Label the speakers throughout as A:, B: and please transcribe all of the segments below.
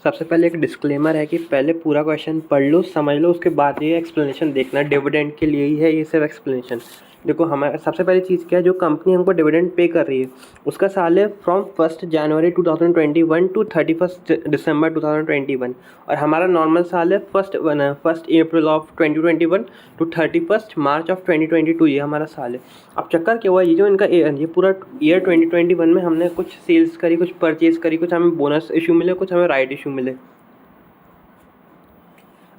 A: सबसे पहले एक डिस्क्लेमर है कि पहले पूरा क्वेश्चन पढ़ लो, समझ लो, उसके बाद ये एक्सप्लेनेशन देखना। डिविडेंड के लिए ही है ये सिर्फ एक्सप्लेनेशन। देखो, हमारा सबसे पहली चीज़ क्या है, जो कंपनी हमको डिविडेंड पे कर रही है उसका साल है फ्रॉम 1 जनवरी 2021 टू 31 दिसंबर 2021, और हमारा नॉर्मल साल है first April of 2021 to 31 March of 2022। ये हमारा साल है। अब चक्कर क्या हुआ, ये जो इनका ये पूरा ईयर 2021 में हमने कुछ सेल्स करी, कुछ परचेज करी, कुछ हमें बोनस इशू मिले, कुछ हमें राइट इशू मिले।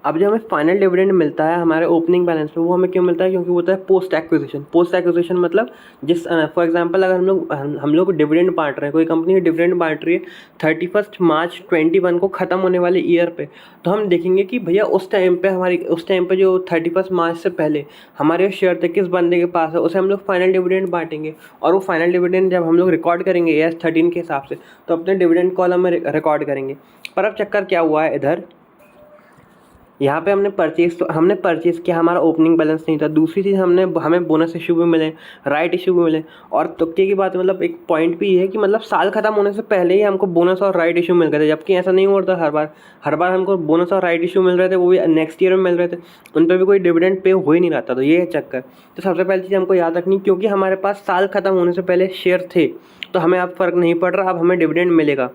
A: अब जो हमें फाइनल डिविडेंड मिलता है हमारे ओपनिंग बैलेंस पे, वो हमें क्यों मिलता है? क्योंकि वो होता है पोस्ट एक्विजिशन। पोस्ट एक्विजिशन मतलब जिस फॉर एग्जांपल अगर हम लोग डिविडेंड बांट रहे हैं, कोई कंपनी डिविडेंड बांट रही है 31 मार्च 21 को ख़त्म होने वाले ईयर पे, तो हम देखेंगे कि भैया उस टाइम पे जो 31 मार्च से पहले हमारे शेयर थे किस बंदे के पास है, उसे हम लोग फाइनल डिविडेंड बांटेंगे। और वो फाइनल डिविडेंड जब हम लोग रिकॉर्ड करेंगे AS13 के हिसाब से, तो अपने डिविडेंड कॉलम में रिकॉर्ड करेंगे। पर अब चक्कर क्या हुआ है, इधर यहाँ पे हमने परचेज़ किया, हमारा ओपनिंग बैलेंस नहीं था। दूसरी चीज़, हमें बोनस इशू भी मिले, राइट इशू भी मिले। और तुक्के की बात, मतलब एक पॉइंट भी है कि मतलब साल ख़त्म होने से पहले ही हमको बोनस और राइट इशू मिल गए थे, जबकि ऐसा नहीं होता। हर बार हमको बोनस और राइट इशू मिल रहे थे, वो भी नेक्स्ट ईयर में मिल रहे थे। उन पर भी कोई डिविडेंड पे हो ही नहीं रहा था। तो ये है चक्कर। तो सबसे पहली चीज़ हमको याद रखनी, क्योंकि हमारे पास साल ख़त्म होने से पहले शेयर थे, तो हमें अब फ़र्क नहीं पड़ रहा, अब हमें डिविडेंड मिलेगा।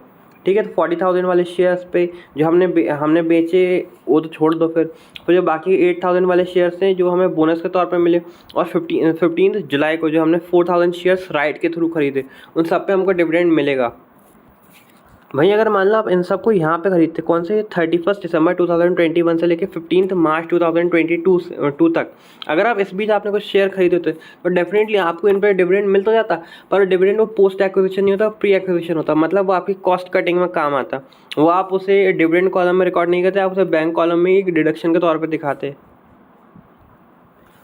A: ठीक है। तो 40,000 वाले शेयर्स पे जो हमने बेचे वो तो छोड़ दो। फिर जो बाकी 8,000 वाले शेयर्स हैं जो हमें बोनस के तौर पे मिले, और 15 जुलाई को जो हमने 4,000 शेयर्स राइट के थ्रू खरीदे, उन सब पे हमको डिविडेंड मिलेगा। भाई अगर मान लो आप इन सबको यहाँ पे खरीदते, कौन से 31 दिसंबर 2021 से लेके 15 मार्च 2022 तक, अगर आप इस बीच आपने कुछ शेयर खरीदे होते तो डेफिनेटली आपको इन पर डिविडेंड मिल तो जाता। पर डिविडेंड वो पोस्ट एक्विजिशन नहीं होता, प्री एक्विजिशन होता। मतलब वो आपकी कॉस्ट कटिंग में काम आता। वो आप उसे डिविडेंड कॉलम में रिकॉर्ड नहीं करते, आप उसे बैंक कॉलम में एक डिडक्शन के तौर पर दिखाते।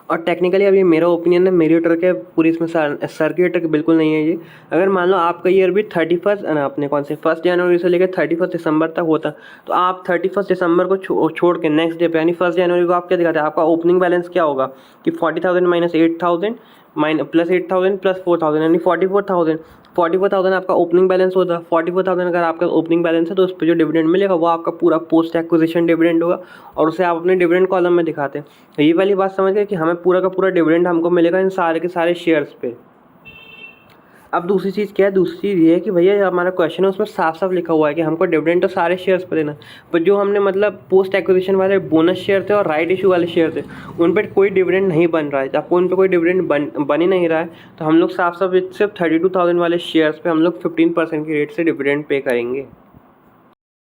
A: और टेक्निकली अब ये मेरा ओपिनियन है, मेरी ट्रिक है पूरी, इसमें सर की ट्रिक बिल्कुल नहीं है ये। अगर मान लो आपका ईयर भी 31 अपने कौन से 1 जनवरी से लेकर 31 दिसंबर तक होता, तो आप 31 दिसंबर को छोड़ के नेक्स्ट डे पे यानी 1 जनवरी को आप क्या दिखाते हैं? आपका ओपनिंग बैलेंस क्या होगा कि 40,000 माइनस 8,000 प्लस 8,000 प्लस 4,000 यानी 44,000 आपका ओपनिंग बैलेंस होता। 44,000 अगर आपका ओपनिंग बैलेंस है तो उस पर जो डिविडेंड मिलेगा वो आपका पूरा पोस्ट एक्विजिशन डिविडेंड होगा, और उसे आप अपने डिविडेंड कॉलम में दिखाते हैं। तो ये वाली बात समझ गए कि हमें पूरा का पूरा डिविडेंड हमको मिलेगा इन सारे के सारे शेयर्स पे। अब दूसरी चीज़ क्या है? दूसरी चीज़ ये है कि भैया हमारा क्वेश्चन है उसमें साफ साफ लिखा हुआ है कि हमको डिविडेंड तो सारे शेयर्स पर देना, पर जो हमने मतलब पोस्ट एक्विजिशन वाले बोनस शेयर थे और राइट इशू वाले शेयर थे, उन पर कोई डिविडेंड नहीं बन रहा है। जब उन पर कोई डिविडेंड बन ही नहीं रहा है, तो हम लोग साफ साफ सिर्फ 32,000 वाले शेयर्स पे हम लोग 15% की रेट से डिविडेंड पे करेंगे।